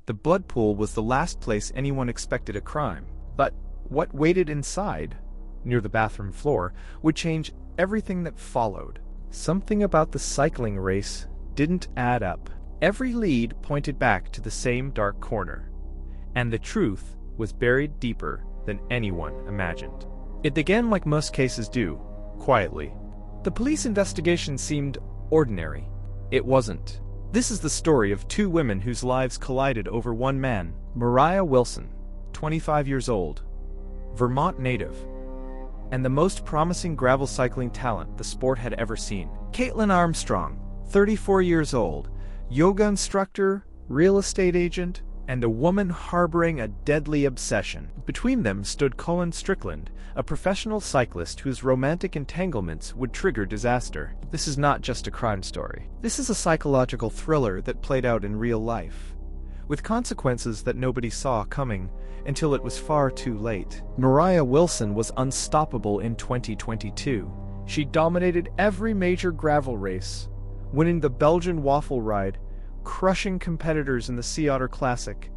The blood pool was the last place anyone expected a crime. But what waited inside, near the bathroom floor, would change everything that followed. Something about the cycling race didn't add up. Every lead pointed back to the same dark corner, and the truth was buried deeper than anyone imagined. It began like most cases do, quietly. The police investigation seemed ordinary. It wasn't. This is the story of two women whose lives collided over one man, Moriah Wilson, 25 years old, Vermont native, and the most promising gravel cycling talent the sport had ever seen, Caitlin Armstrong, 34 years old, yoga instructor, real estate agent, and a woman harboring a deadly obsession. Between them stood Colin Strickland, a professional cyclist whose romantic entanglements would trigger disaster. This is not just a crime story. This is a psychological thriller that played out in real life, with consequences that nobody saw coming until it was far too late. Moriah Wilson was unstoppable in 2022. She dominated every major gravel race, winning the Belgian Waffle Ride, crushing competitors in the Sea Otter Classic,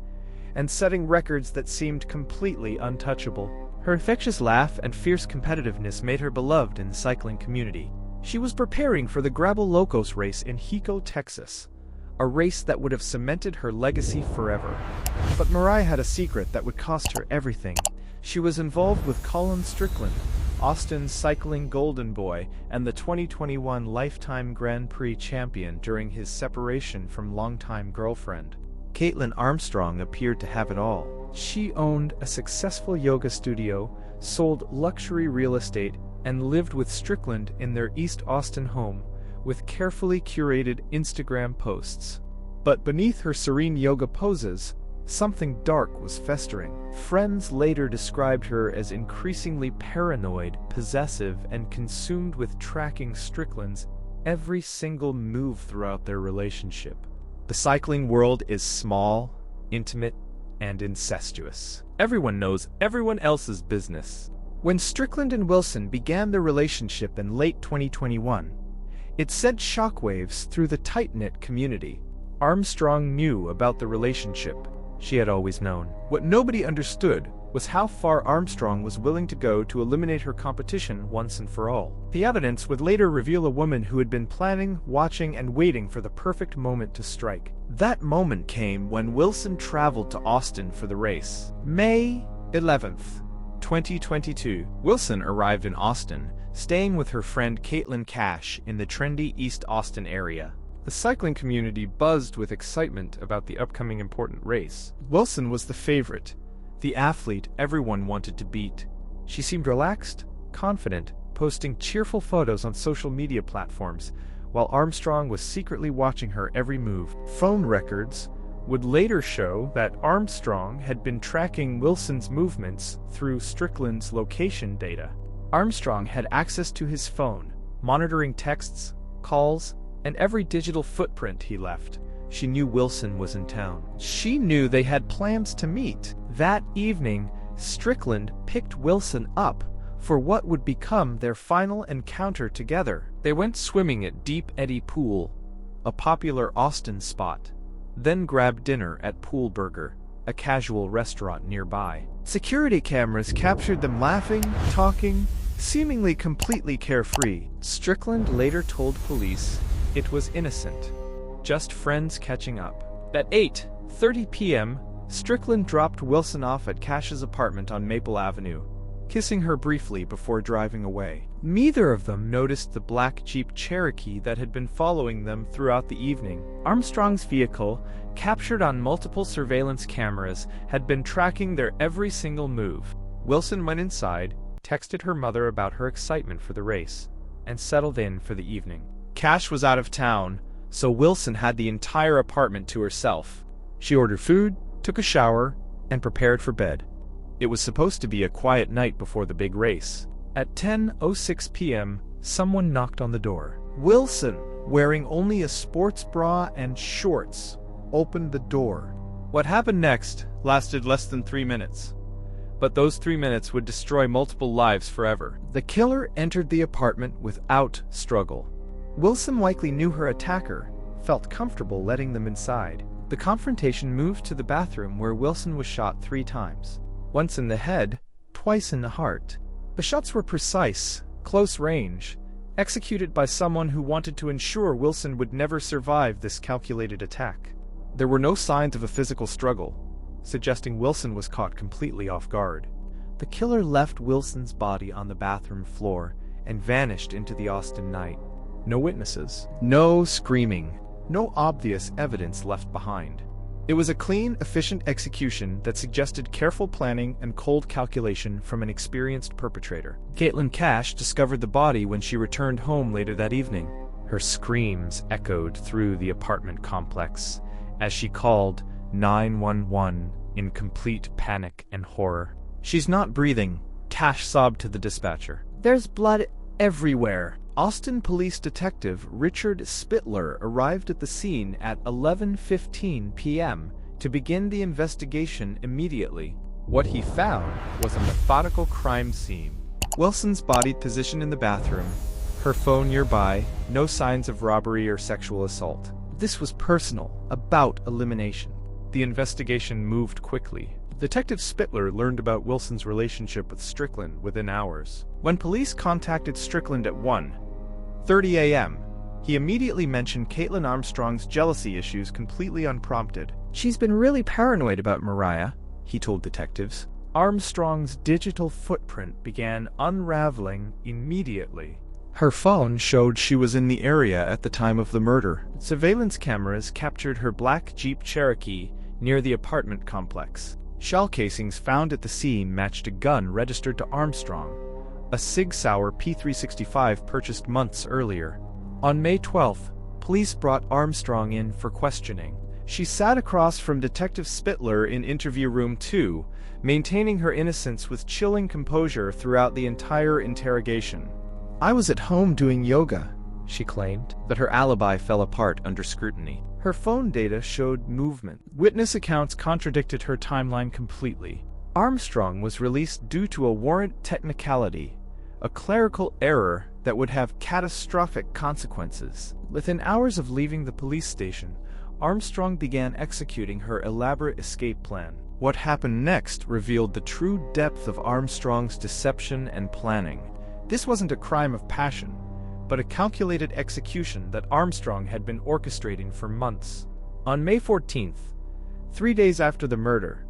and setting records that seemed completely untouchable. Her infectious laugh and fierce competitiveness made her beloved in the cycling community. She was preparing for the Gravel Locos race in Hico, Texas, a race that would have cemented her legacy forever. But Moriah had a secret that would cost her everything. She was involved with Colin Strickland, Austin's cycling golden boy and the 2021 Lifetime Grand Prix champion, during his separation from longtime girlfriend. Caitlin Armstrong appeared to have it all. She owned a successful yoga studio, sold luxury real estate, and lived with Strickland in their East Austin home, with carefully curated Instagram posts. But beneath her serene yoga poses, something dark was festering. Friends later described her as increasingly paranoid, possessive, and consumed with tracking Strickland's every single move throughout their relationship. The cycling world is small, intimate, and incestuous. Everyone knows everyone else's business. When Strickland and Wilson began their relationship in late 2021, it sent shockwaves through the tight-knit community. Armstrong knew about the relationship. She had always known. What nobody understood was how far Armstrong was willing to go to eliminate her competition once and for all. The evidence would later reveal a woman who had been planning, watching, and waiting for the perfect moment to strike. That moment came when Wilson traveled to Austin for the race. May 11th, 2022. Wilson arrived in Austin, staying with her friend Caitlin Cash in the trendy East Austin area. The cycling community buzzed with excitement about the upcoming important race. Wilson was the favorite, the athlete everyone wanted to beat. She seemed relaxed, confident, posting cheerful photos on social media platforms, while Armstrong was secretly watching her every move. Phone records would later show that Armstrong had been tracking Wilson's movements through Strickland's location data. Armstrong had access to his phone, monitoring texts, calls, and every digital footprint he left. She knew Wilson was in town. She knew they had plans to meet. That evening, Strickland picked Wilson up for what would become their final encounter together. They went swimming at Deep Eddy Pool, a popular Austin spot, then grabbed dinner at Pool Burger, a casual restaurant nearby. Security cameras captured them laughing, talking, seemingly completely carefree. Strickland later told police it was innocent, just friends catching up. At 8:30 p.m., Strickland dropped Wilson off at Cash's apartment on Maple Avenue, kissing her briefly before driving away. Neither of them noticed the black Jeep Cherokee that had been following them throughout the evening. Armstrong's vehicle, captured on multiple surveillance cameras, had been tracking their every single move. Wilson went inside, texted her mother about her excitement for the race, and settled in for the evening. Cash was out of town, so Wilson had the entire apartment to herself. She ordered food, took a shower, and prepared for bed. It was supposed to be a quiet night before the big race. At 10:06 p.m., someone knocked on the door. Wilson, wearing only a sports bra and shorts, opened the door. What happened next lasted less than 3 minutes. But those 3 minutes would destroy multiple lives forever. The killer entered the apartment without struggle. Wilson likely knew her attacker, felt comfortable letting them inside. The confrontation moved to the bathroom where Wilson was shot 3 times. Once in the head, twice in the heart. The shots were precise, close range, executed by someone who wanted to ensure Wilson would never survive this calculated attack. There were no signs of a physical struggle, suggesting Wilson was caught completely off guard. The killer left Wilson's body on the bathroom floor and vanished into the Austin night. No witnesses, no screaming, no obvious evidence left behind. It was a clean, efficient execution that suggested careful planning and cold calculation from an experienced perpetrator. Caitlin Cash discovered the body when she returned home later that evening. Her screams echoed through the apartment complex as she called 911 in complete panic and horror. "She's not breathing," Cash sobbed to the dispatcher. "There's blood everywhere." Austin Police Detective Richard Spittler arrived at the scene at 11:15 p.m. to begin the investigation immediately. What he found was a methodical crime scene. Wilson's body positioned in the bathroom, her phone nearby, no signs of robbery or sexual assault. This was personal, about elimination. The investigation moved quickly. Detective Spittler learned about Wilson's relationship with Strickland within hours. When police contacted Strickland at 1:30 a.m., he immediately mentioned Caitlin Armstrong's jealousy issues completely unprompted. "She's been really paranoid about Moriah," he told detectives. Armstrong's digital footprint began unraveling immediately. Her phone showed she was in the area at the time of the murder. Surveillance cameras captured her black Jeep Cherokee near the apartment complex. Shell casings found at the scene matched a gun registered to Armstrong, a Sig Sauer P365 purchased months earlier. On May 12th, police brought Armstrong in for questioning. She sat across from Detective Spittler in interview room 2, maintaining her innocence with chilling composure throughout the entire interrogation. "I was at home doing yoga," she claimed, but her alibi fell apart under scrutiny. Her phone data showed movement. Witness accounts contradicted her timeline completely. Armstrong was released due to a warrant technicality, a clerical error that would have catastrophic consequences. Within hours of leaving the police station, Armstrong began executing her elaborate escape plan. What happened next revealed the true depth of Armstrong's deception and planning. This wasn't a crime of passion, but a calculated execution that Armstrong had been orchestrating for months. On May 14th, 3 days after the murder,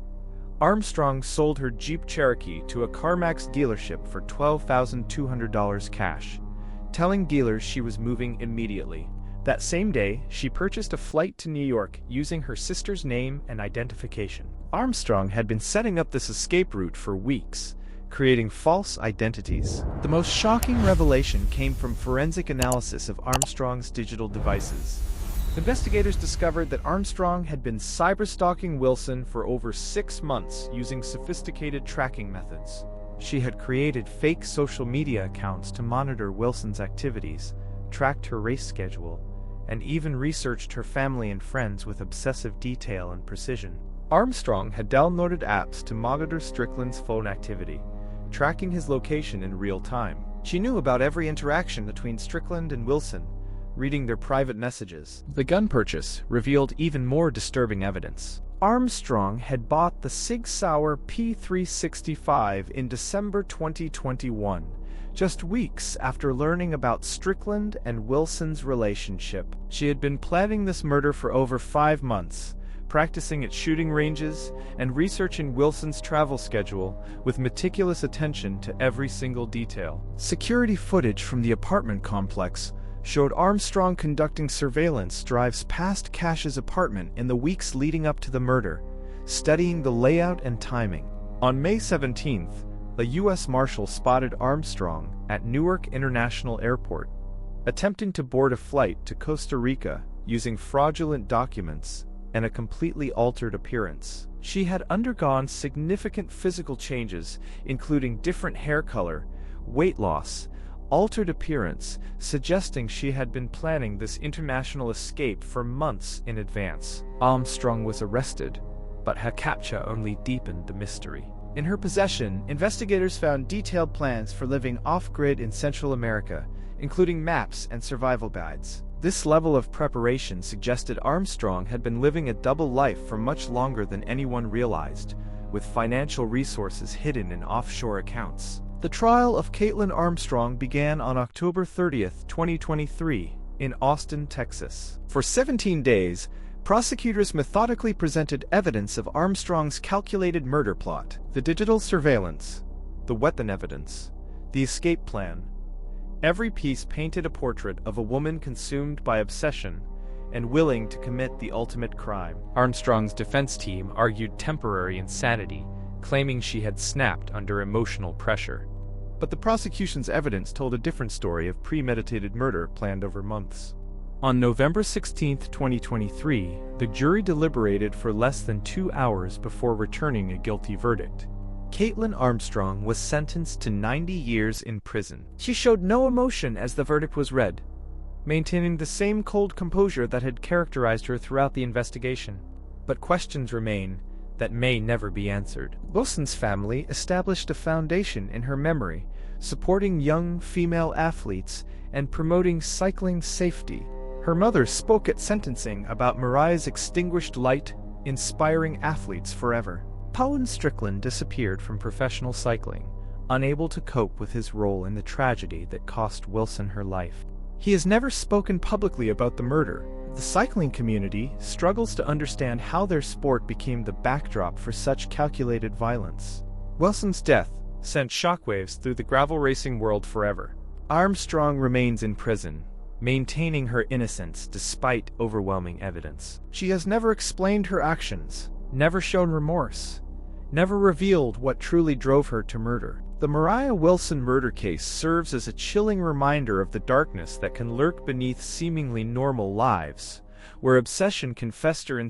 Armstrong sold her Jeep Cherokee to a CarMax dealership for $12,200 cash, telling dealers she was moving immediately. That same day, she purchased a flight to New York using her sister's name and identification. Armstrong had been setting up this escape route for weeks, creating false identities. The most shocking revelation came from forensic analysis of Armstrong's digital devices. Investigators discovered that Armstrong had been cyberstalking Wilson for over 6 months using sophisticated tracking methods. She had created fake social media accounts to monitor Wilson's activities, tracked her race schedule, and even researched her family and friends with obsessive detail and precision. Armstrong had downloaded apps to monitor Strickland's phone activity, tracking his location in real time. She knew about every interaction between Strickland and Wilson, reading their private messages. The gun purchase revealed even more disturbing evidence. Armstrong had bought the Sig Sauer P365 in December 2021, just weeks after learning about Strickland and Wilson's relationship. She had been planning this murder for over 5 months, practicing at shooting ranges and researching Wilson's travel schedule with meticulous attention to every single detail. Security footage from the apartment complex showed Armstrong conducting surveillance drives past Cash's apartment in the weeks leading up to the murder, studying the layout and timing. On May 17th, a U.S. Marshal spotted Armstrong at Newark International Airport, attempting to board a flight to Costa Rica using fraudulent documents and a completely altered appearance. She had undergone significant physical changes, including different hair color, weight loss, altered appearance, suggesting she had been planning this international escape for months in advance. Armstrong was arrested, but her capture only deepened the mystery. In her possession, investigators found detailed plans for living off-grid in Central America, including maps and survival guides. This level of preparation suggested Armstrong had been living a double life for much longer than anyone realized, with financial resources hidden in offshore accounts. The trial of Caitlin Armstrong began on October 30, 2023, in Austin, Texas. For 17 days, prosecutors methodically presented evidence of Armstrong's calculated murder plot: the digital surveillance, the weapon evidence, the escape plan. Every piece painted a portrait of a woman consumed by obsession and willing to commit the ultimate crime. Armstrong's defense team argued temporary insanity, claiming she had snapped under emotional pressure. But the prosecution's evidence told a different story of premeditated murder planned over months. On November 16, 2023, the jury deliberated for less than 2 hours before returning a guilty verdict. Caitlin Armstrong was sentenced to 90 years in prison. She showed no emotion as the verdict was read, maintaining the same cold composure that had characterized her throughout the investigation. But questions remain that may never be answered. Wilson's family established a foundation in her memory, supporting young female athletes and promoting cycling safety. Her mother spoke at sentencing about Moriah's extinguished light, inspiring athletes forever. Colin Strickland disappeared from professional cycling, unable to cope with his role in the tragedy that cost Wilson her life. He has never spoken publicly about the murder. The cycling community struggles to understand how their sport became the backdrop for such calculated violence. Wilson's death sent shockwaves through the gravel racing world forever. Armstrong remains in prison, maintaining her innocence despite overwhelming evidence. She has never explained her actions, never shown remorse, never revealed what truly drove her to murder. The Moriah Wilson murder case serves as a chilling reminder of the darkness that can lurk beneath seemingly normal lives, where obsession can fester in